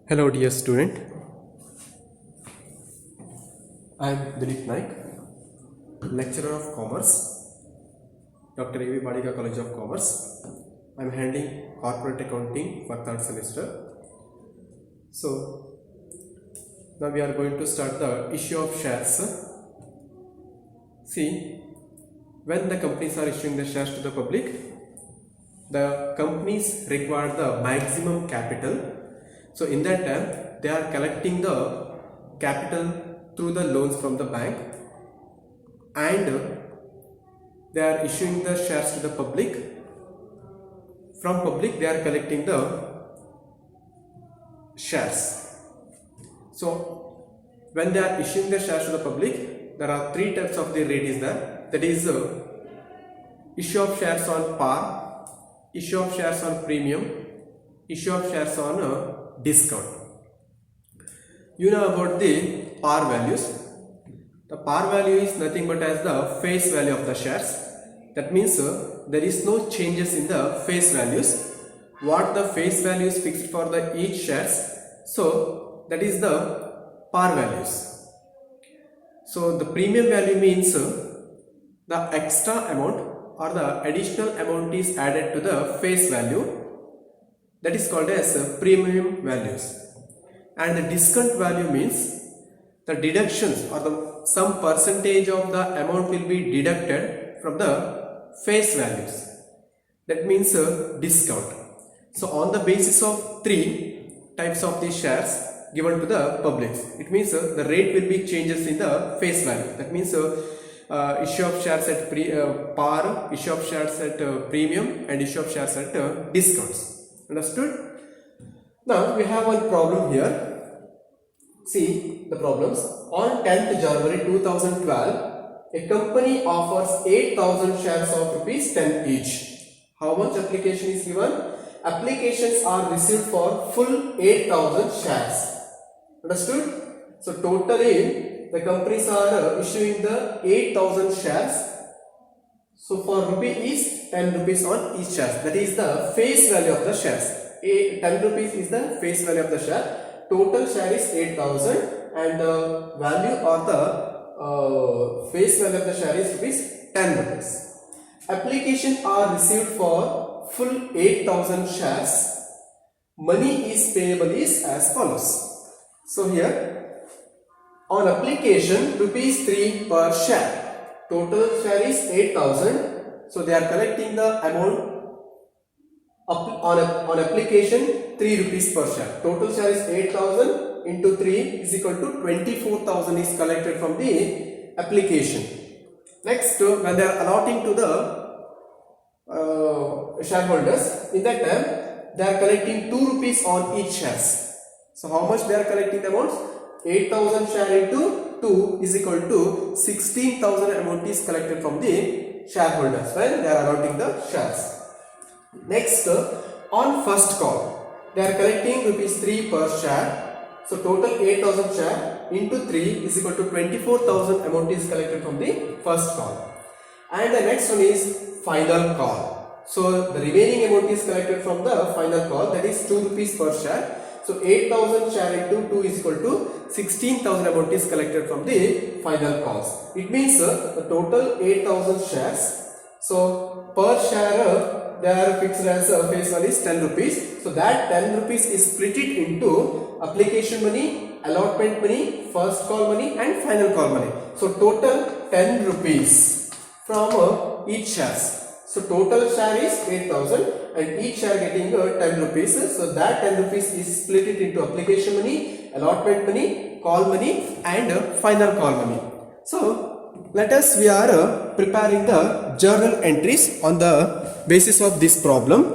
Hello dear student, I am Dilip Naik, lecturer of commerce, Dr. A.V. Badika College of Commerce. I am handling corporate accounting for third semester. So now we are going to start the issue of shares. See, when the companies are issuing the shares to the public, the companies require the maximum capital. So in that time, they are collecting the capital through the loans from the bank, and they are issuing the shares to the public. From public, they are collecting the shares. So when they are issuing the shares to the public, there are three types of the rate is there. That is issue of shares on par, issue of shares on premium, issue of shares on discount. You know about the par values. The par value is nothing but as the face value of the shares. That means there is no changes in the face values. What the face value is fixed for the each shares, so that is the par values. So the premium value means the extra amount or the additional amount is added to the face value. That is called as premium values. And the discount value means the deductions or the some percentage of the amount will be deducted from the face values. That means discount. So on the basis of three types of the shares given to the public, it means the rate will be changes in the face value. That means issue of shares at par, issue of shares at premium, and issue of shares at discounts. Understood? Now we have one problem here. See the problems. On 10th January 2012, a company offers 8,000 shares of rupees 10 each. How much application is given? Applications are received for full 8,000 shares. Understood? So totally the companies are issuing the 8,000 shares. So for rupee is 10 rupees on each share. That is the face value of the shares. 10 rupees is the face value of the share. Total share is 8,000 and the value or the face value of the share is rupees 10 rupees. Applications are received for full 8,000 shares. Money is payable is as follows. So here on application rupees 3 per share. Total share is 8,000. So they are collecting the amount on application 3 rupees per share. Total share is 8,000 into 3 is equal to 24,000 is collected from the application. Next, when they are allotting to the shareholders, in that time they are collecting 2 rupees on each shares. So how much they are collecting the amounts? 8,000 share into 2 is equal to 16,000 amount is collected from the shareholders when they are allotting the shares. Next, on first call, they are collecting rupees 3 per share. So total 8,000 share into 3 is equal to 24,000 amount is collected from the first call. And the next one is final call. So the remaining amount is collected from the final call, that is 2 rupees per share. So 8,000 share into 2 is equal to 16,000 amount is collected from the final calls. It means the total 8,000 shares. So per share they are fixed as face value is 10 rupees. So that 10 rupees is split it into application money, allotment money, first call money and final call money. So total 10 rupees from each shares. So total share is 8,000 and each share getting 10 rupees. So that 10 rupees is split it into application money, allotment money, call money and final call money. So let us, we are preparing the journal entries on the basis of this problem.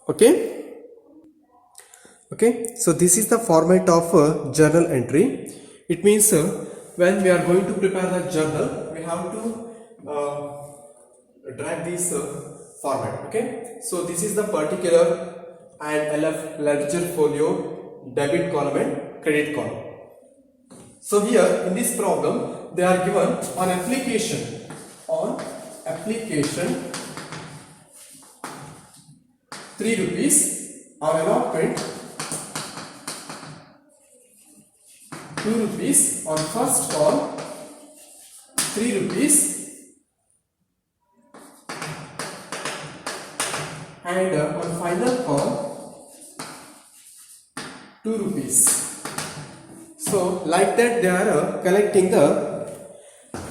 Okay. So this is the format of journal entry. It means when we are going to prepare the journal, we have to drag this format. Okay, so this is the particular and LF ledger folio, debit column and credit column. So here in this problem they are given on application 3 rupees, on allotment 2 rupees, on first call 3 rupees, and on final call 2 rupees. So like that they are collecting the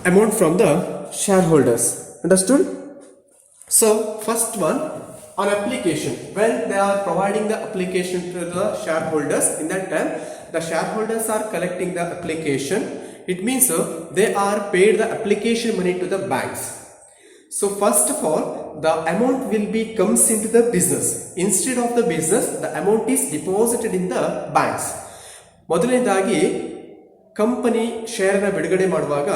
amount from the shareholders. Understood? So first one, on application, when they are providing the application to the shareholders, in that time the shareholders are collecting the application. It means they are paid the application money to the banks. So first of all, the amount will be comes into the business. Instead of the business, the amount is deposited in the banks. ಮೊದಲನೇದಾಗಿ company ಶೇರನ್ನ ಬಿಡುಗಡೆ ಮಾಡುವಾಗ,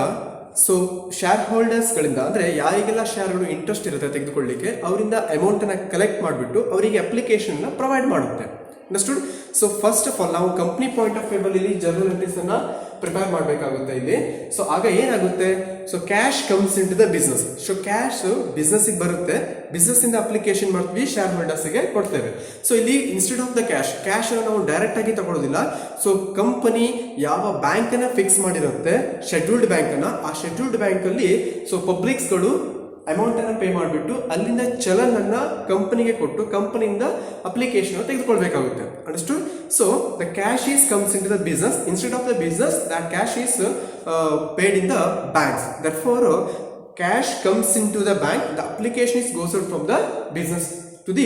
so share ಹೋಲ್ಡರ್ಸ್ಗಳಿಂದ ಅಂದರೆ ಯಾರಿಗೆಲ್ಲ ಶೇರ್ಗಳು interest ಇರುತ್ತೆ ತೆಗೆದುಕೊಳ್ಳಿಕ್ಕೆ, ಅವರಿಂದ ಅಮೌಂಟನ್ನು collect ಮಾಡಿಬಿಟ್ಟು ಅವರಿಗೆ ಅಪ್ಲಿಕೇಶನ್ನ ಪ್ರೊವೈಡ್ ಮಾಡುತ್ತೆ. Understood? So first of all ನಾವು ಕಂಪ್ನಿ ಪಾಯಿಂಟ್ ಆಫ್ ವ್ಯೂ ಅಲ್ಲಿ ಜರ್ನಲ್ ಎಂಟ್ರೀಸ್ ಅನ್ನ ಪ್ರಿಪೇರ್ ಮಾಡಬೇಕಾಗುತ್ತೆ ಇಲ್ಲಿ. ಸೊ ಆಗ ಏನಾಗುತ್ತೆ, so cash comes in to the business. So cash business ಬರುತ್ತೆ, ಬಿಸ್ನೆಸ್ ಇಂದ ಅಪ್ಲಿಕೇಶನ್ ಮಾಡ್ತೀವಿ, ಶೇರ್ ಹೋಲ್ಡರ್ಸ್ ಗೆ ಕೊಡ್ತೇವೆ. ಸೊ ಇಲ್ಲಿ ಇನ್ಸ್ಟೆಡ್ ಆಫ್ ದ ಕ್ಯಾಶ್ ಅನ್ನು ನಾವು ಡೈರೆಕ್ಟ್ ಆಗಿ ತಗೊಳ್ಳೋದಿಲ್ಲ. ಸೊ ಕಂಪನಿ ಯಾವ ಬ್ಯಾಂಕ್ ಅನ್ನ ಫಿಕ್ಸ್ ಮಾಡಿರುತ್ತೆ, ಶೆಡ್ಯೂಲ್ಡ್ ಬ್ಯಾಂಕ್ ಅನ್ನ, ಆ ಶೆಡ್ಯೂಲ್ಡ್ ಬ್ಯಾಂಕ್ ಅಲ್ಲಿ ಸೊ ಪಬ್ಲಿಕ್ಸ್ಗಳು ಅಮೌಂಟ್ ಅನ್ನ ಪೇ ಮಾಡಿಬಿಟ್ಟು ಅಲ್ಲಿಂದ ಚಲನ್ ಅನ್ನ ಕಂಪನಿಗೆ ಕೊಟ್ಟು ಕಂಪನಿಯಿಂದ ಅಪ್ಲಿಕೇಶನ್ ತೆಗೆದುಕೊಳ್ಬೇಕಾಗುತ್ತೆ. Understood? So the cash is comes in to the business. Instead of the business, that cash is paid in the banks. Therefore cash comes into the bank, the application is goes out from the business to the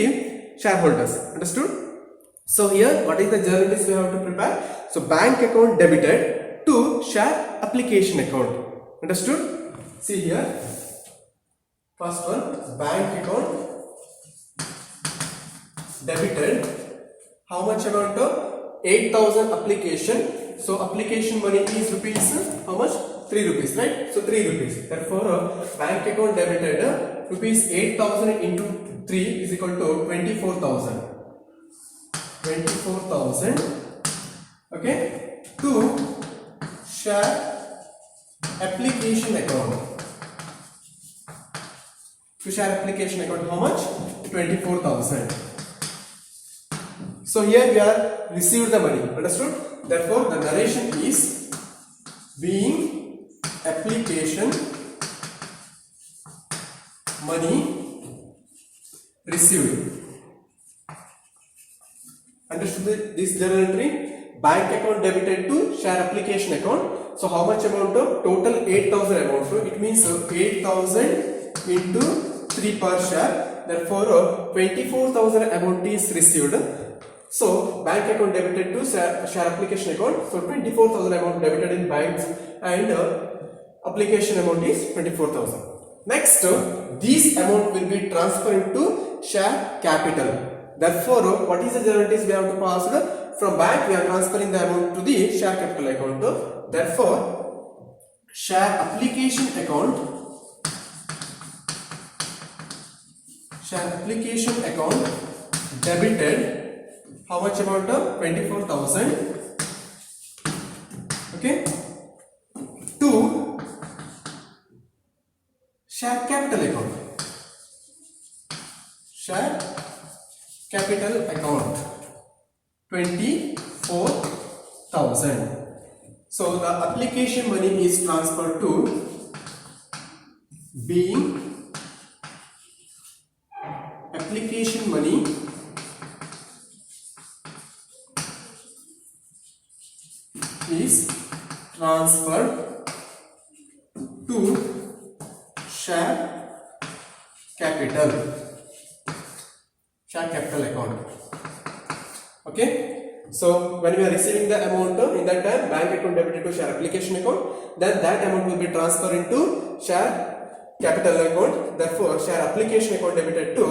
shareholders. Understood? So here what is the journal list we have to prepare? So bank account debited to share application account. Understood? See here, first one, bank account debited, how much amount of 8,000 application. So application money is rupees, how much? 3 rupees, right? So 3 rupees. Therefore, bank account debited rupees 8,000 into 3 is equal to 24,000. 24,000. Okay. To share application account. To share application account, how much? 24,000. So here we are received the money. Understood? Therefore, the narration is being application money received. Understood this journal entry? Bank account debited to share application account. So how much amount of total 8,000 amount? So it means 8,000 into 3 per share. Therefore 24,000 amount is received. So bank account debited to share application account. So 24,000 amount debited in banks and application amount is 24,000. Next, this amount will be transferred to share capital. Therefore, what is the guarantees we have to pass? From bank we are transferring the amount to the share capital account. Therefore, share application account debited, how much amount of 24,000, okay, to share capital account. Share capital account 24,000. So the application money is transferred to being application money is transferred to share capital account. Okay, so when we are receiving the amount in that time, bank account debited to share application account, then that amount will be transferred into share capital account. Therefore share application account debited to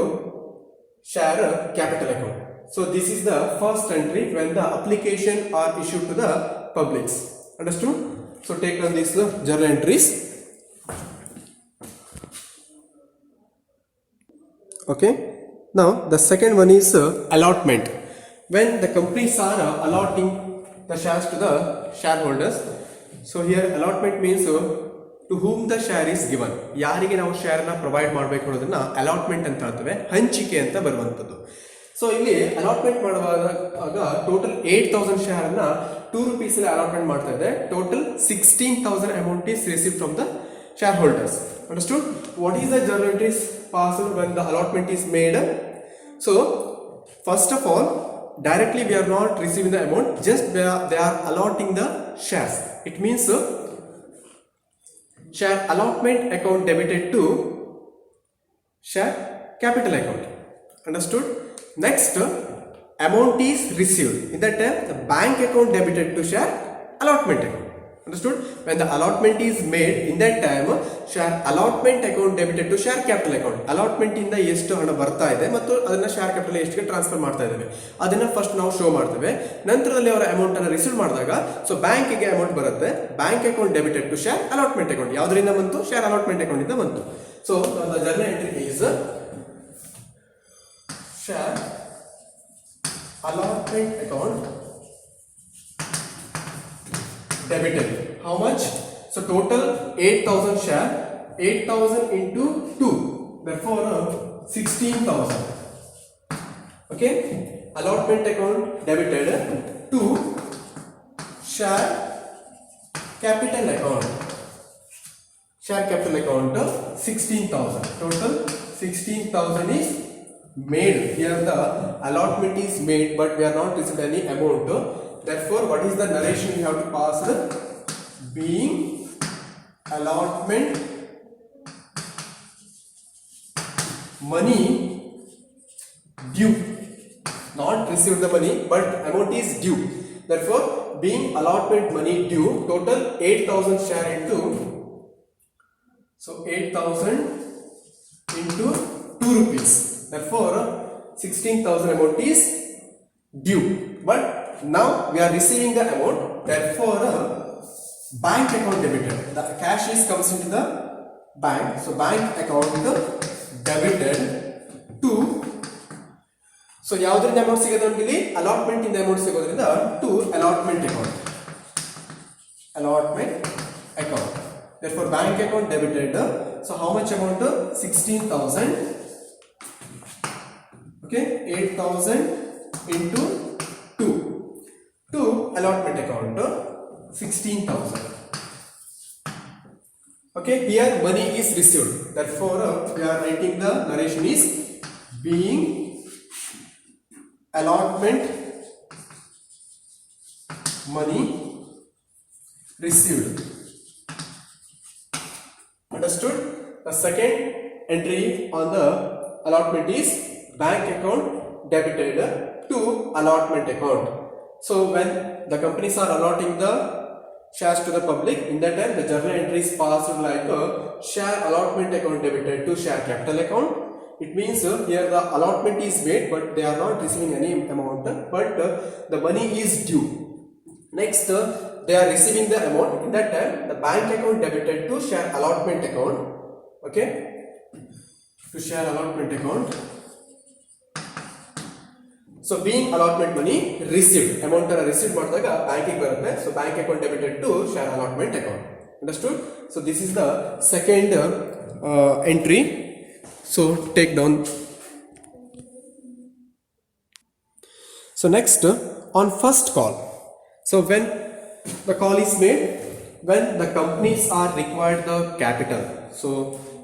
share capital account. So this is the first entry when the application are issued to the publics. Understood? So take down these journal entries. Okay, now the second one is allotment. When the companies are allotting the shares to the shareholders. So here allotment means to whom the share is given. ಯಾರಿಗೆ ನಾವು share ಅನ್ನು provide ಮಾಡಬೇಕು ಅನ್ನೋದನ್ನ allotment ಅಂತ ಹೇಳ್ತೇವೆ, ಹಂಚಿಕೆ ಅಂತ ಬರುವಂತದ್ದು. ಸೊ ಇಲ್ಲಿ ಅಲಾಟ್ಮೆಂಟ್ ಮಾಡುವಾಗ ಟೋಟಲ್ 8,000 ಶೇರ್ ಅನ್ನ 2 rupees ಅಲ್ಲಿ ಅಲಾಟ್ಮೆಂಟ್ ಮಾಡ್ತಾ ಇದೆ. Total 16,000 amount is received from the shareholders. Understood? What is the journal entries passed when the allotment is made? So first of all, directly we are not receiving the amount, just they are allotting the shares. It means share allotment account debited to share capital account. Understood? Next, amount is received. In that time, the bank account debited to share allotment account. Understood? When the allotment is made, in that time, share allotment account debited to share capital account. Allotment ಇಂದ ಎಷ್ಟು ಹಣ ಬರ್ತಾ ಇದೆ ಮತ್ತು ಅದನ್ನ share capital ಎಷ್ಟಿಗೆ transfer ಮಾಡ್ತಾ ಇದ್ದೇವೆ ಅದನ್ನ ಫಸ್ಟ್ ನಾವು ಶೋ ಮಾಡ್ತೇವೆ. ನಂತರದಲ್ಲಿ ಅವರ ಅಮೌಂಟ್ ಅನ್ನು ರಿಸೀವ್ ಮಾಡಿದಾಗ ಸೊ ಬ್ಯಾಂಕಿಗೆ ಅಮೌಂಟ್ ಬರುತ್ತೆ. Bank account debited to share allotment account. ಯಾವುದರಿಂದ ಬಂತು? ಶೇರ್ ಅಲಾಟ್ಮೆಂಟ್ ಅಕೌಂಟ್ ಇಂದ ಬಂತು. So the journal entry is share allotment account debited. How much? So total 8,000 share. 8,000 into 2. Therefore 16,000. Okay. Allotment account debited to share capital account. Share capital account 16,000. Total 16,000 is made. Here the allotment is made, but we are not received any amount. Therefore, what is the narration we have to pass? Being allotment money due. Not received the money, but amount is due. Therefore, being allotment money due, total 8,000 share into. So 8,000 into 2 rupees. Therefore, 16,000 amount is due. But now we are receiving the amount. Therefore, bank account debited. The cash is comes into the bank. So bank account debited to. So ಯಾವುದರಿಂದ amount ಸಿಗೋದು ನಮಗೆ ಇಲ್ಲಿ allotment ಇಂದ amount ಸಿಗೋದ್ರಿಂದ to allotment account. Allotment account. Therefore, bank account debited. So how much amount? 16,000. Okay, 8,000 into 2 to allotment account 16,000. Okay, here money is received. Therefore, we are writing the narration is being allotment money received. Understood? The second entry on the allotment is bank account debited to allotment account. So when the companies are allotting the shares to the public, in that time the journal entry is passed like share allotment account debited to share capital account. It means here the allotment is made, but they are not receiving any amount, but the money is due. Next, they are receiving the amount. In that time, the bank account debited to share allotment account. Okay, to share allotment account. So being allotment money received, amount received ಮಾಡಿದಾಗ ಬ್ಯಾಂಕಿಗೆ ಬರುತ್ತೆ. So bank account debited to share allotment account. Understood? So this is the second entry. So take down. So next on first call. So when the call is made, when the companies are required the capital. So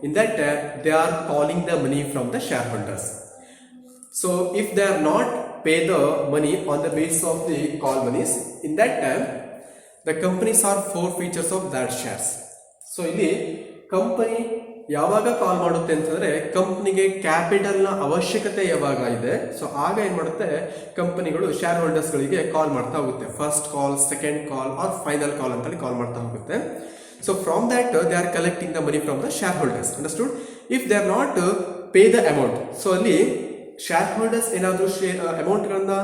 in that time they are calling the money from the shareholders. So if they are not pay the money on the basis of the call monies, in that time the companies are forfeitures of that shares. So ಇಲ್ಲಿ company ಯಾವಾಗ ಕಾಲ್ ಮಾಡುತ್ತೆ ಅಂತಂದ್ರೆ ಕಂಪನಿಗೆ capital ನ ಅವಶ್ಯಕತೆ ಯಾವಾಗ ಇದೆ so ಆಗ ಏನ್ ಮಾಡುತ್ತೆ ಕಂಪನಿಗಳು ಶೇರ್ ಹೋಲ್ಡರ್ಸ್ ಗಳಿಗೆ ಕಾಲ್ ಮಾಡ್ತಾ ಹೋಗುತ್ತೆ. ಫಸ್ಟ್ ಕಾಲ್, ಸೆಕೆಂಡ್ ಕಾಲ್ ಆರ್ ಫೈನಲ್ ಕಾಲ್ ಅಂತ ಕಾಲ್ ಮಾಡ್ತಾ ಹೋಗುತ್ತೆ. So from that they are collecting the money from the share holders. Understood? If they are not pay the amount, so ಅಲ್ಲಿ ಶೇರ್ ಹೋಲ್ಡರ್ಸ್ ಏನಾದರೂ ಅಮೌಂಟ್ಗಳನ್ನ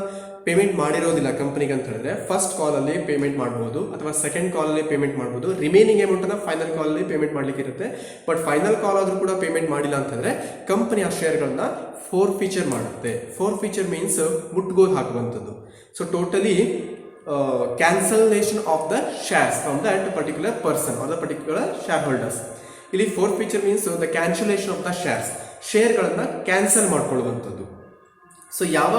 payment ಮಾಡಿರೋದಿಲ್ಲ ಕಂಪನಿಗೆ ಅಂತ ಹೇಳಿದ್ರೆ ಫಸ್ಟ್ ಕಾಲಲ್ಲಿ payment ಮಾಡ್ಬೋದು ಅಥವಾ ಸೆಕೆಂಡ್ ಕಾಲಲ್ಲಿ ಪೇಮೆಂಟ್ ಮಾಡ್ಬೋದು. ರಿಮೈನಿಂಗ್ ಅಮೌಂಟನ್ನು ಫೈನಲ್ ಕಾಲಲ್ಲಿ ಪೇಮೆಂಟ್ ಮಾಡಲಿಕ್ಕೆ ಇರುತ್ತೆ. ಬಟ್ ಫೈನಲ್ ಕಾಲ್ ಆದರೂ ಕೂಡ ಪೇಮೆಂಟ್ ಮಾಡಿಲ್ಲ ಅಂತಂದರೆ ಕಂಪನಿ ಆ ಶೇರ್ಗಳನ್ನ ಫೋರ್ಫೀಚರ್ ಮಾಡುತ್ತೆ. ಫೋರ್ಫೀಚರ್ ಮೀನ್ಸ್ ಮುಟ್ಗೋಲು ಹಾಕುವಂಥದ್ದು. So totally cancellation of the shares from that particular person or the particular share holders. ಇಲ್ಲಿ forfeiture means the cancellation of the shares, ಶೇರ್ಗಳನ್ನು ಕ್ಯಾನ್ಸಲ್ ಮಾಡ್ಕೊಳ್ಳುವಂಥದ್ದು. ಸೊ ಯಾವ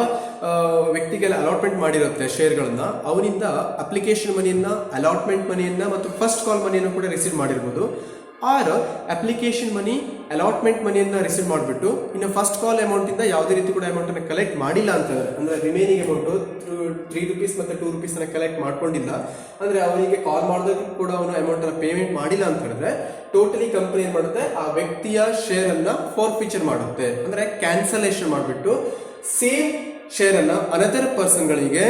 ವ್ಯಕ್ತಿಗೆಲ್ಲ ಅಲಾಟ್ಮೆಂಟ್ ಮಾಡಿರುತ್ತೆ ಶೇರ್ಗಳನ್ನ, ಅವನಿಂದ ಅಪ್ಲಿಕೇಶನ್ ಮನಿಯನ್ನ, ಅಲಾಟ್ಮೆಂಟ್ ಮನಿಯನ್ನ ಮತ್ತು ಫಸ್ಟ್ ಕಾಲ್ ಮನಿಯನ್ನು ಕೂಡ ರಿಸೀವ್ ಮಾಡಿರ್ಬೋದು. ಆರ್ ಅಪ್ಲಿಕೇಶನ್ ಮನಿ, ಅಲಾಟ್ಮೆಂಟ್ ಮನಿಯನ್ನ ರಿಸೀವ್ ಮಾಡಿಬಿಟ್ಟು ಇನ್ನು ಫಸ್ಟ್ ಕಾಲ್ ಅಮೌಂಟಿಂದ ಯಾವುದೇ ರೀತಿ ಕೂಡ ಅಮೌಂಟನ್ನು ಕಲೆಕ್ಟ್ ಮಾಡಿಲ್ಲ ಅಂತಂದ್ರೆ, ಅಂದರೆ ರಿಮೈನಿಂಗ್ ಅಮೌಂಟು ₹3 ಮತ್ತು ₹2 ಕಲೆಕ್ಟ್ ಮಾಡ್ಕೊಂಡಿಲ್ಲ ಅಂದರೆ, ಅವನಿಗೆ ಕಾಲ್ ಮಾಡೋದಕ್ಕೂ ಕೂಡ ಅವನು ಅಮೌಂಟನ್ನು ಪೇಮೆಂಟ್ ಮಾಡಿಲ್ಲ ಅಂತ ಹೇಳಿದ್ರೆ ಟೋಟಲಿ ಕಂಪನಿ ಏನು ಮಾಡುತ್ತೆ, ಆ ವ್ಯಕ್ತಿಯ ಶೇರನ್ನು ಫಾರ್ಫೀಚರ್ ಮಾಡುತ್ತೆ. ಅಂದರೆ ಕ್ಯಾನ್ಸಲೇಷನ್ ಮಾಡಿಬಿಟ್ಟು ಸೇಮ್ ಶೇರನ್ನು ಅನದರ್ ಪರ್ಸನ್ಗಳಿಗೆ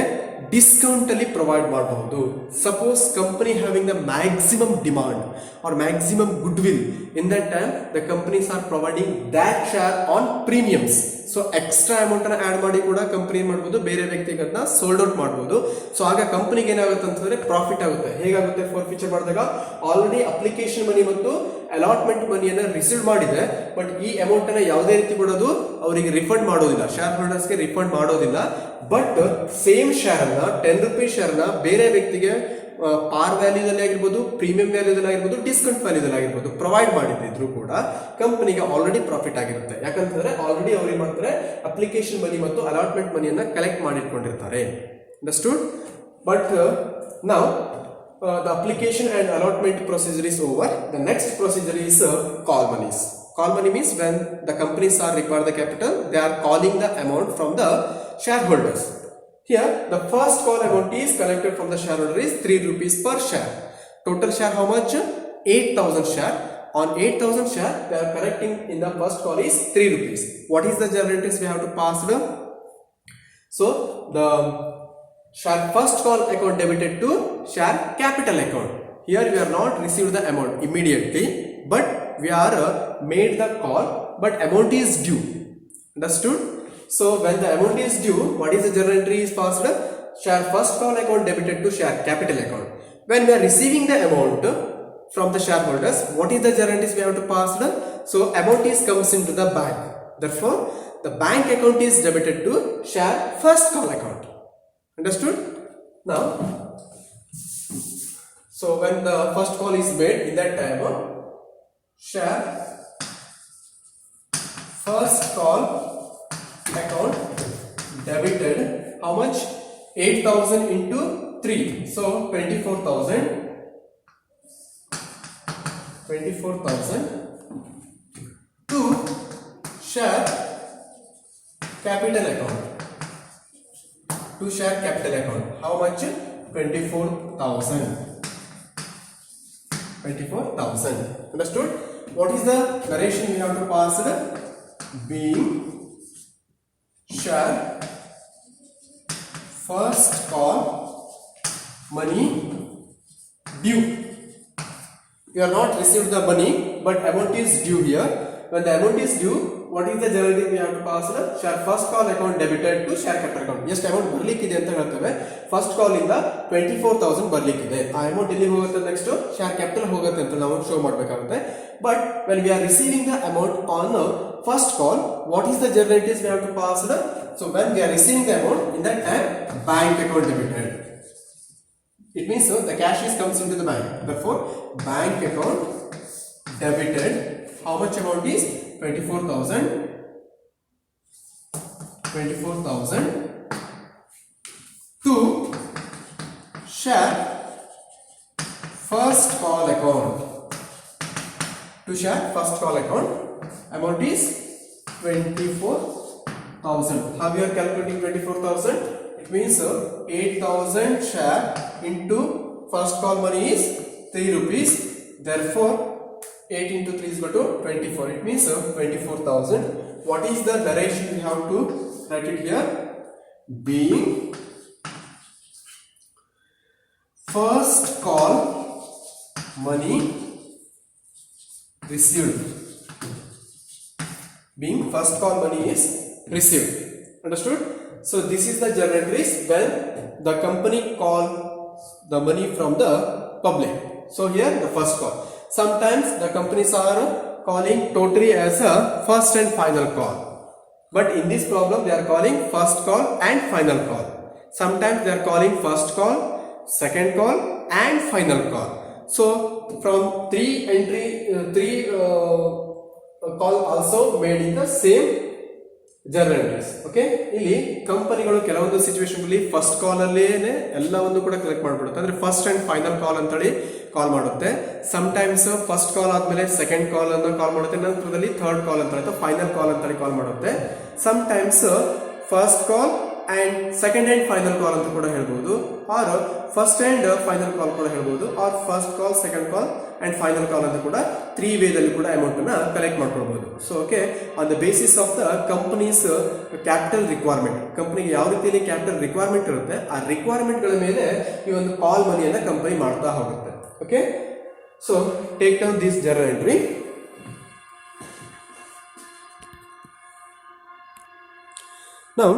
ಡಿಸ್ಕೌಂಟ್ ಅಲ್ಲಿ ಪ್ರೊವೈಡ್ ಮಾಡಬಹುದು. Suppose company having the maximum demand or maximum good will, in that time the companies are providing that share on premiums. So extra amount ಅನ್ನು ಆಡ್ ಮಾಡಿ ಕೂಡ ಕಂಪನಿ ಮಾಡ್ಬೋದು, ಬೇರೆ ವ್ಯಕ್ತಿಗೆ ಅದನ್ನ ಸೋಲ್ಡ್ ಔಟ್ ಮಾಡ್ಬೋದು. ಸೊ ಆಗ ಕಂಪನಿಗೆ ಏನಾಗುತ್ತೆ ಅಂತಂದ್ರೆ ಪ್ರಾಫಿಟ್ ಆಗುತ್ತೆ. ಹೇಗಾಗುತ್ತೆ? ಫಾರ್ ಫೀಚರ್ ಮಾಡಿದಾಗ ಆಲ್ರೆಡಿ ಅಪ್ಲಿಕೇಶನ್ ಮನಿ ಮತ್ತು ಅಲಾಟ್ಮೆಂಟ್ ಮನಿಯನ್ನು ರಿಸೀವ್ ಮಾಡಿದೆ, ಬಟ್ ಈ ಅಮೌಂಟ್ ಅನ್ನ ಯಾವುದೇ ರೀತಿ ಕೊಡೋದು ಅವರಿಗೆ ರಿಫಂಡ್ ಮಾಡೋದಿಲ್ಲ, ಶೇರ್ ಹೋಲ್ಡರ್ಸ್ಗೆ ರಿಫಂಡ್ ಮಾಡೋದಿಲ್ಲ. ಬಟ್ ಸೇಮ್ ಶೇರ್ ಅನ್ನ ₹10 ಶೇರ್ನ ಬೇರೆ ವ್ಯಕ್ತಿಗೆ ಪಾರ್ ವ್ಯಾಲ್ಯೂದಲ್ಲಿ ಆಗಿರ್ಬೋದು, ಪ್ರೀಮಿಯಂ ವ್ಯಾಲ್ಯೂದಲ್ಲಿ ಆಗಿರ್ಬೋದು, ಡಿಸ್ಕೌಂಟ್ ವ್ಯಾಲ್ಯೂದಲ್ಲಿ ಆಗಿರ್ಬೋದು ಪ್ರೊವೈಡ್ ಮಾಡಿದ್ರು ಕೂಡ ಕಂಪನಿಗೆ ಆಲ್ರೆಡಿ ಪ್ರಾಫಿಟ್ ಆಗಿರುತ್ತೆ. ಯಾಕಂತಂದ್ರೆ ಆಲ್ರೆಡಿ ಅವ್ರು ಏನ್ ಮಾಡ್ತಾರೆ, ಅಪ್ಲಿಕೇಶನ್ ಮನಿ ಮತ್ತು ಅಲಾಟ್ಮೆಂಟ್ ಮನಿಯನ್ನ ಕಲೆಕ್ಟ್ ಮಾಡಿಟ್ಕೊಂಡಿರ್ತಾರೆ. ಅಂಡರ್ಸ್ಟುಡ್? ಬಟ್ ನಾವು the application and allotment procedure is over. The next procedure is call monies. Call money means when the companies are require the capital, they are calling the amount from the shareholders. Here the first call amount is collected from the shareholder is ₹3 per share. Total share how much? 8,000 share. On 8,000 share they are collecting in the first call is ₹3. What is the general interest we have to pass? So the share first call account debited to share capital account. Here we are not received the amount immediately, but we are made the call, but amount is due. Understood? So when the amount is due, what is the journal entry is passed? Share first call account debited to share capital account. When we are receiving the amount from the shareholders, what is the journal entries we have to pass? So amount is comes into the bank. Therefore, the bank account is debited to share first call account. Understood? Now, so when the first call is made, in that time, share first call account debited how much? 8,000 into 3, so 24,000 to share capital account. To share capital account, how much? 24,000. Understood? What is the narration we have to pass? Being share first call money due. You are not received the money, but amount is due here. When the amount is due, what is the journal entry we have to pass? Share first call account debited to share capital account. Just amount ಬರ್ಲಿಕ್ಕಿದೆ ಅಂತ ಹೇಳ್ತೇವೆ. First call ಇಂದ 24,000 ಬರ್ಲಿಕ್ಕಿದೆ. ಆ amount ಎಲ್ಲಿ ಹೋಗುತ್ತೆ? Next share capital ಹೋಗುತ್ತೆ ಅಂತ ನಾವು show ಮಾಡಬೇಕಾಗುತ್ತೆ. But when we are receiving the amount on first call, what is the journal entries we have to pass? So when we are receiving the amount, in that time bank account debited. It means the cash is comes into the bank. Therefore, bank account debited. How much amount is? 24,000 to share first call account. To share first call account, amount is 24,000. How we are calculating 24,000? It means 8,000 share into first call money is ₹3. Therefore 8 into 3 is equal to 24. It means 24,000. What is the narration we have to write it here? Being first call money received. Being first call money is received. Understood? So this is the journal entries when the company call the money from the public. So here the first call. Sometimes the companies are calling totally as a first and final call, but in this problem they are calling first call and final call. Sometimes they are calling first call, second call and final call. So from three call also made in the same journal entries. Okay, ಇಲ್ಲಿ ಕಂಪನಿಗಳು ಕೆಲವೊಂದು situation ಅಲ್ಲಿ first call ಅಲ್ಲೇನೆ ಎಲ್ಲವನ್ನು ಕೂಡ collect ಮಾಡ್ಬಿಡುತ್ತೆ. ಅಂದ್ರೆ first and final ಕಾಲ್ ಅಂತೇಳಿ call ಮಾಡುತ್ತೆ. ಸಮ್ ಟೈಮ್ಸ್ ಫಸ್ಟ್ ಕಾಲ್ ಆದ್ಮೇಲೆ ಸೆಕೆಂಡ್ ಕಾಲ್ ಅನ್ನು ಕಾಲ್ ಮಾಡುತ್ತೆ, ನಂತರದಲ್ಲಿ ಥರ್ಡ್ ಕಾಲ್ ಅಂತ ಹೇಳಿ ಫೈನಲ್ ಕಾಲ್ ಅಂತೇಳಿ ಕಾಲ್ ಮಾಡುತ್ತೆ. Some times first call and second and final call ಅಂತ ಕೂಡ ಹೇಳ್ಬೋದು, or first and final call ಕೂಡ ಹೇಳ್ಬೋದು, or first call, second call and final call ಅಂತ ಕೂಡ 3 ವೇದಲ್ಲಿ ಕೂಡ ಅಮೌಂಟ್ ಅನ್ನ ಕಲೆಕ್ಟ್ ಮಾಡ್ಕೊಳ್ಬಹುದು. So okay, on the basis of the companies capital requirement, ಕಂಪನಿಗೆ ಯಾವ ರೀತಿಯಲ್ಲಿ ಕ್ಯಾಪಿಟಲ್ ರಿಕ್ವೈರ್ಮೆಂಟ್ ಇರುತ್ತೆ ಆ ರಿಕ್ವೈರ್ಮೆಂಟ್ ಗಳ ಮೇಲೆ ಈ ಒಂದು ಕಾಲ್ ಮನಿಯನ್ನ ಕಂಪನಿ ಮಾಡ್ತಾ ಹೋಗುತ್ತೆ. Okay, so take down this journal entry. Now,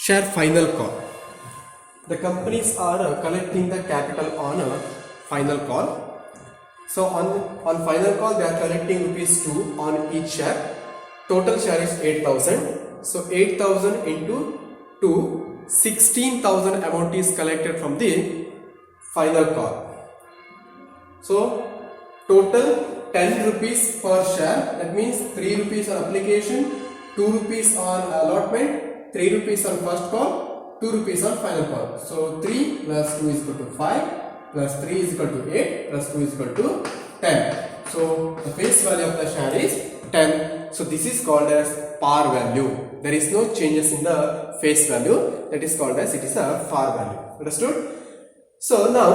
share final call. The companies are collecting the capital on a final call. So on final call they are collecting ₹2 on each share. Total share is 8,000. So 8,000 into 2, 16,000 amount is collected from the final call. So total 10 rupees per share. That means 3 rupees on application, 2 rupees on allotment, 3 rupees on first call, 2 rupees on final call. So 3 plus 2 is equal to 5, plus 3 is equal to 8, plus 2 is equal to 10. So the face value of the share is 10. So this is called as par value. There is no changes in the face value. That is called as it is a par value. Understood? So now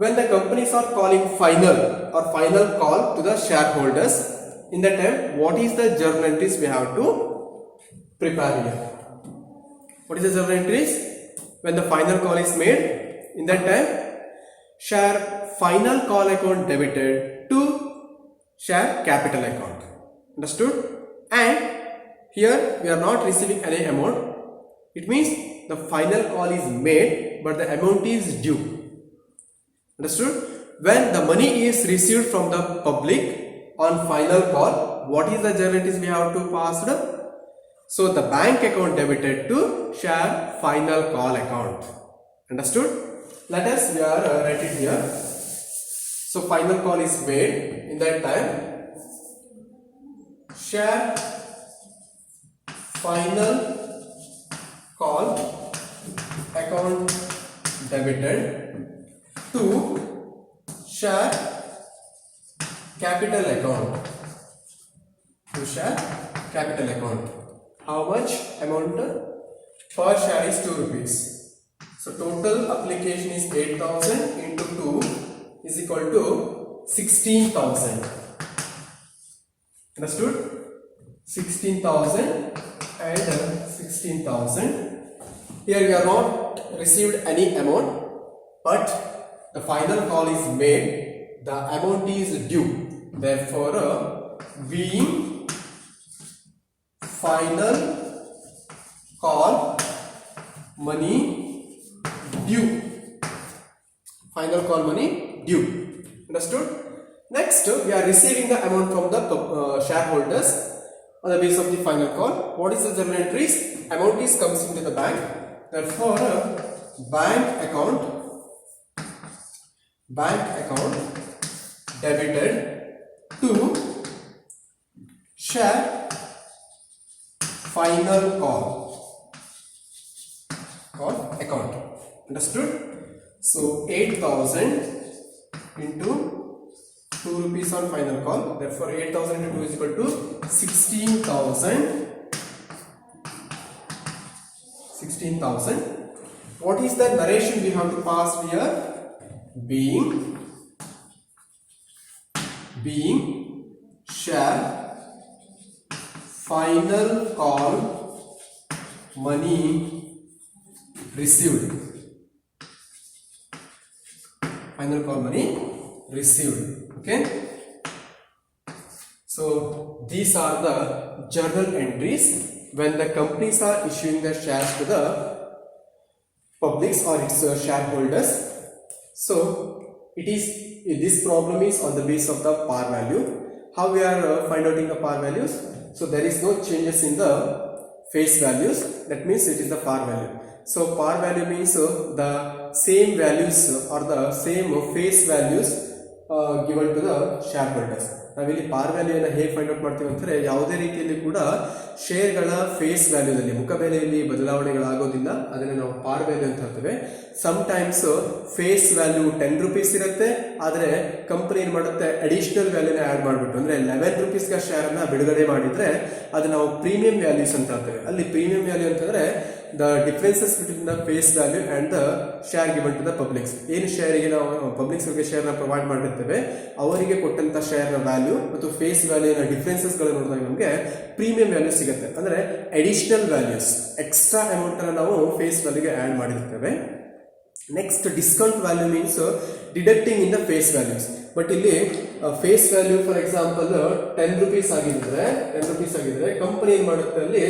when the companies are calling final or final call to the shareholders, in that time what is the journal entries we have to prepare here? What is the journal entries? When the final call is made, in that time share final call account debited to share capital account. Understood? And here we are not receiving any amount. It means the final call is made but the amount is due. Understood? When the money is received from the public on final call, what is the journal entries we have to pass? So the bank account debited to share final call account. Understood? Let us write it here. So final call is made. In that time, share final call account debited to share capital account. To share capital account. How much amount? Per share is 2 rupees. So total application is 8,000 into 2 is equal to 16,000. Understood? 16,000 and 16,000. Here we are not received any amount, but the final call is made. The amount is due. Therefore, being final call money due. Final call money due. Understood? Next, we are receiving the amount from the shareholders on the basis of the final call. What is the journal entries? Amount is comes into the bank. Therefore, bank account debited to share final call account. Understood? So 8,000 into 2 rupees on final call. Therefore 8,000 into 2 is equal to 16,000. What is the narration we have to pass here? Being share final call money received. Final call money received. Okay. So these are the journal entries when the companies are issuing their shares to the publics or its shareholders. So this problem is on the basis of the par value. How we are finding the par values? So there is no changes in the face values. That means it is the par value. So par value means the same values or the same face values given to the shareholders. ನಾವಿಲ್ಲಿ ಪಾರ್ ವ್ಯಾಲ್ಯೂನ ಹೇಗೆ find out ಮಾಡ್ತೀವಿ ಅಂತಂದರೆ, ಯಾವುದೇ ರೀತಿಯಲ್ಲಿ ಕೂಡ ಶೇರ್ಗಳ face ವ್ಯಾಲ್ಯೂದಲ್ಲಿ ಮುಖಬೆಲೆಯಲ್ಲಿ ಬದಲಾವಣೆಗಳಾಗೋದಿಲ್ಲ, ಅದನ್ನು ನಾವು ಪಾರ್ ವ್ಯಾಲ್ಯೂ ಅಂತ ಹೇಳ್ತೇವೆ. ಸಮ್ಟೈಮ್ಸ್ ಫೇಸ್ ವ್ಯಾಲ್ಯೂ 10 ರೂಪೀಸ್ ಇರುತ್ತೆ, ಆದರೆ ಕಂಪನಿ ಏನು ಮಾಡುತ್ತೆ, ಅಡಿಷನಲ್ ವ್ಯಾಲ್ಯೂನ ಆ್ಯಡ್ ಮಾಡಿಬಿಟ್ಟು ಅಂದರೆ 11 ರೂಪೀಸ್ಗೆ ಶೇರನ್ನು ಬಿಡುಗಡೆ ಮಾಡಿದರೆ ಅದು ನಾವು ಪ್ರೀಮಿಯಂ ವ್ಯಾಲ್ಯೂಸ್ ಅಂತ ಹೇಳ್ತೇವೆ. ಅಲ್ಲಿ ಪ್ರೀಮಿಯಂ ವ್ಯಾಲ್ಯೂ ಅಂತಂದರೆ the differences between the face value and the share given to the publics. ಏನು ಶೇರಿಗೆ ನಾವು ಪಬ್ಲಿಕ್ಸ್ಗೆ ಶೇರ್ನ ಪ್ರೊವೈಡ್ ಮಾಡಿರ್ತೇವೆ, ಅವರಿಗೆ ಕೊಟ್ಟಂಥ ಶೇರ್ನ ವ್ಯಾಲ್ಯೂ ಮತ್ತು ಫೇಸ್ ವ್ಯಾಲ್ಯೂನ ಡಿಫ್ರೆನ್ಸಸ್ಗಳು ನೋಡಿದಾಗ ನಮಗೆ ಪ್ರೀಮಿಯಂ ವ್ಯಾಲ್ಯೂ ಸಿಗುತ್ತೆ. ಅಂದರೆ ಅಡಿಷನಲ್ ವ್ಯಾಲ್ಯೂಸ್, ಎಕ್ಸ್ಟ್ರಾ ಅಮೌಂಟನ್ನು ನಾವು ಫೇಸ್ ವ್ಯಾಲ್ಯೂಗೆ ಆ್ಯಡ್ ಮಾಡಿರ್ತೇವೆ. Next discount value means deducting in the face values. But ಇಲ್ಲಿ face value for example 10 rupees ಆಗಿದ್ರೆ ಕಂಪನಿ ಏನು ಮಾಡುತ್ತೆ, ಅಲ್ಲಿ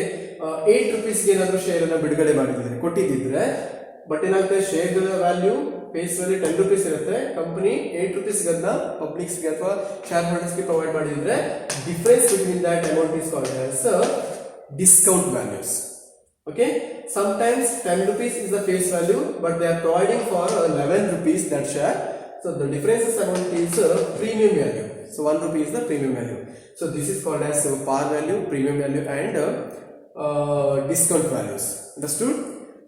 8 ರೂಪೀಸ್ಗೆ ಏನಾದರೂ ಶೇರನ್ನು ಬಿಡುಗಡೆ ಕೊಟ್ಟಿದ್ದಿದ್ರೆ, ಬಟ್ ಏನಾಗುತ್ತೆ, ಶೇರ್ಗಳ ವ್ಯಾಲ್ಯೂ ಫೇಸ್ ವ್ಯಾಲ್ಯೂ 10 ರೂಪೀಸ್ ಇರುತ್ತೆ, ಕಂಪನಿ 8 ರೂಪೀಸ್ಗೆ ಅದನ್ನ ಪಬ್ಲಿಕ್ಸ್ಗೆ ಅಥವಾ ಶೇರ್ ಹೋಲ್ಡರ್ಸ್ಗೆ ಪ್ರೊವೈಡ್ ಮಾಡಿದ್ರೆ, difference between that amount is called as discount values. Okay, sometimes 10 rupees is the face value, but they are providing for 11 rupees that share, so the difference amount is premium value. So 1 rupee is the premium value. So this is called as par value, premium value and discount values. Understood?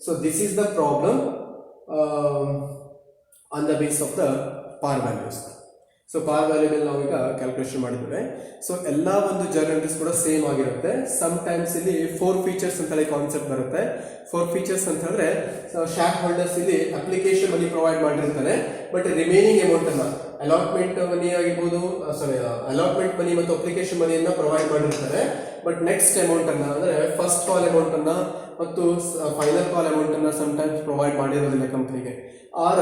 So this is the problem on the base of the par values. So ಪಾರ್ value ಮೇಲೆ ನಾವು ಈಗ calculation ಮಾಡಿದ್ದೇವೆ. So ಎಲ್ಲ ಒಂದು journals ಕೂಡ same ಆಗಿರುತ್ತೆ. Some times ಇಲ್ಲಿ 4 ಫೀಚರ್ಸ್ ಅಂತ ಹೇಳಿ ಕಾನ್ಸೆಪ್ಟ್ ಬರುತ್ತೆ. 4 ಫೀಚರ್ಸ್ ಅಂತ ಹೇಳಿದ್ರೆ, ಶೇರ್ ಹೋಲ್ಡರ್ಸ್ ಇಲ್ಲಿ ಅಪ್ಲಿಕೇಶನ್ ಮನಿ ಪ್ರೊವೈಡ್ ಮಾಡಿರ್ತಾರೆ, ಬಟ್ ರಿಮೈನಿಂಗ್ ಅಮೌಂಟ್ ಅನ್ನ ಅಲಾಟ್ಮೆಂಟ್ ಮನಿ ಆಗಿರ್ಬೋದು, ಅಲಾಟ್ಮೆಂಟ್ ಮನಿ ಮತ್ತು ಅಪ್ಲಿಕೇಶನ್ ಮನಿಯನ್ನ ಪ್ರೊವೈಡ್ ಮಾಡಿರ್ತಾರೆ. ಬಟ್ ನೆಕ್ಸ್ಟ್ ಅಮೌಂಟ್ ಅನ್ನ ಅಂದ್ರೆ ಫಸ್ಟ್ ಕಾಲ್ ಅಮೌಂಟ್ ಅನ್ನ ಮತ್ತು ಫೈನಲ್ ಕಾಲ್ ಅಮೌಂಟ್ ಅನ್ನ ಸಮ್ಟೈಮ್ಸ್ ಪ್ರೊವೈಡ್ ಮಾಡಿರೋದಿಲ್ಲ ಕಂಪನಿಗೆ. Or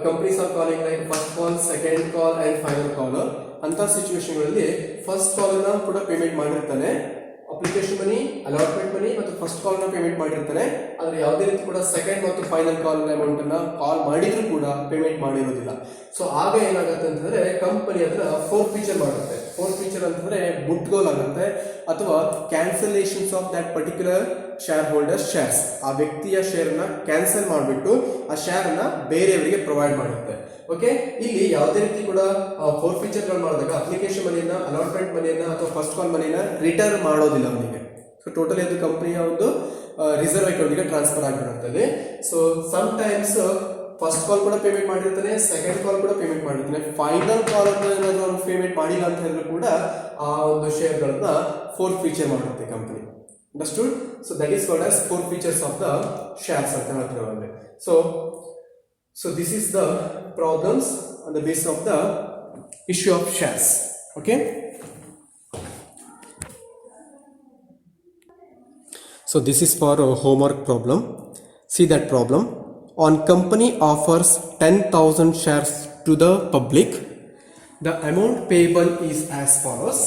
companies are calling like first call, second call and final call. ಅಂತ ಸಿಚುವೇಶನ್ಗಳಲ್ಲಿ ಫಸ್ಟ್ ಕಾಲ್ ಅನ್ನ ಕೂಡ ಪೇಮೆಂಟ್ ಮಾಡಿರ್ತಾನೆ, ಅಪ್ಲಿಕೇಶನ್ ಮನಿ, ಅಲಾಟ್ಮೆಂಟ್ ಮನಿ ಮತ್ತು ಫಸ್ಟ್ ಕಾಲ್ ನ ಪೇಮೆಂಟ್ ಮಾಡಿರ್ತಾನೆ. ಆದ್ರೆ ಯಾವುದೇ ರೀತಿ ಕೂಡ ಸೆಕೆಂಡ್ ಮತ್ತು ಫೈನಲ್ ಕಾಲ್ ಅಮೌಂಟ್ ಅನ್ನ ಕಾಲ್ ಮಾಡಿದ್ರು ಕೂಡ ಪೇಮೆಂಟ್ ಮಾಡಿರೋದಿಲ್ಲ. ಸೊ ಆಗ ಏನಾಗುತ್ತೆ ಅಂತಂದ್ರೆ ಕಂಪನಿ ಹತ್ರ 4 ಫೀಚರ್ ಮಾಡುತ್ತೆ. 4 ಫೀಚರ್ ಅಂತಂದ್ರೆ ಮುಟ್ಗೋಲ್ ಆಗುತ್ತೆ, ಅಥವಾ cancellations of that particular share holder shares. ಆ ವ್ಯಕ್ತಿಯ ಶೇರ್ನ ಕ್ಯಾನ್ಸಲ್ ಮಾಡಿಬಿಟ್ಟು ಆ ಶೇರ್ನ ಬೇರೆಯವರಿಗೆ ಪ್ರೊವೈಡ್ ಮಾಡುತ್ತೆ. ಓಕೆ, ಇಲ್ಲಿ ಯಾವುದೇ ರೀತಿ ಕೂಡ 4 ಫೀಚರ್ಗಳು ಮಾಡಿದಾಗ ಅಪ್ಲಿಕೇಶನ್ ಮನಿಯನ್ನ, ಅಲಾಟ್ಮೆಂಟ್ ಮನಿಯನ್ನ ಅಥವಾ ಫಸ್ಟ್ ಕಾಲ್ ಮನಿಯನ್ನ ರಿಟರ್ನ್ ಮಾಡೋದಿಲ್ಲ ಅವನಿಗೆ. ಸೊ ಟೋಟಲಿ ಅದು ಕಂಪನಿಯ ಒಂದು ರಿಸರ್ವ್ ಅಕೌಂಟ್ಗೆ ಟ್ರಾನ್ಸ್ಫರ್ ಆಗಿಬಿಡುತ್ತದೆ. So some times first call ಕೂಡ ಪೇಮೆಂಟ್ ಮಾಡಿರ್ತಾನೆ, ಸೆಕೆಂಡ್ ಕಾಲ್ ಕೂಡ ಪೇಮೆಂಟ್ ಮಾಡಿರ್ತಾನೆ, ಫೈನಲ್ ಕಾಲ್ ಏನಾದರೂ ಅವ್ರು ಪೇಮೆಂಟ್ ಮಾಡಿಲ್ಲ ಅಂತ ಹೇಳಿದ್ರು ಕೂಡ ಆ ಒಂದು ಶೇರ್ಗಳನ್ನ 4 ಫೀಚರ್ ಮಾಡುತ್ತೆ company. Understood? So that is called as 4 features of the shares ಅಂತ ಹೇಳ್ತೀವಿ. So this is the problems on the basis of the issue of shares. Okay, so this is for a homework problem. See that problem. On company offers 10,000 shares to the public, the amount payable is as follows.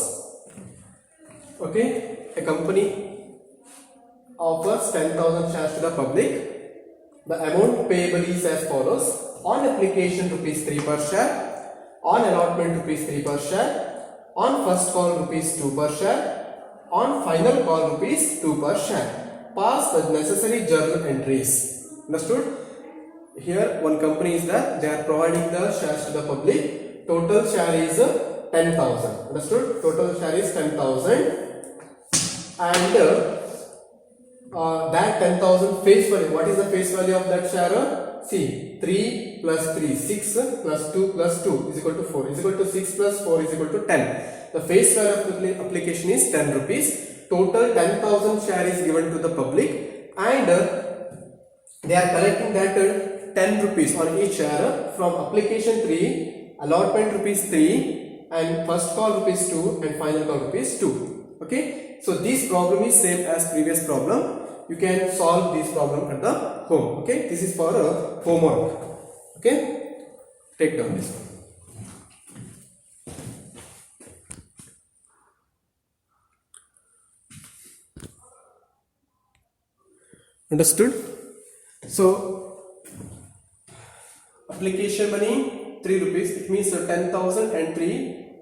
Okay, a company offers 10,000 shares to the public. The amount payable is as follows. On application rupees 3 per share, on allotment rupees 3 per share, on first call rupees 2 per share, on final call rupees 2 per share. Pass the necessary journal entries. Understood? Here one company is that they are providing the shares to the public. Total share is 10,000. Understood? Total share is 10,000 and that 10,000 face value. What is the face value of that share? See, 3 plus 3, 6 plus 2 plus 2 is equal to 4 is equal to 6 plus 4 is equal to 10. The face value of the application is 10 rupees. Total 10,000 share is given to the public and they are collecting that 10 rupees on each share from application 3, allotment rupees 3 and first call rupees 2 and final call rupees 2. Okay, so this problem is same as previous problem. You can solve this problem at the home. Okay, this is for homework. Okay, take down this one. Understood? So application money 3 rupees, it means 10,000 and 3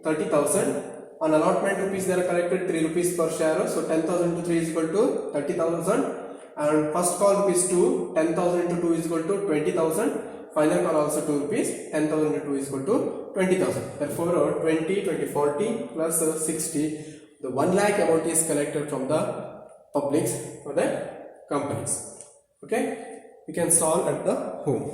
30,000. On allotment rupees they are collected 3 rupees per share, so 10,000 into 3 is equal to 30,000. And first call rupees 2, 10,000 into 2 is equal to 20,000. final call also 2 rupees, 10,000 into 2 is equal to 20,000. Therefore 20, 20, 40 plus 60, the 1 lakh amount is collected from the publics for the companies. Okay, we can solve at the home.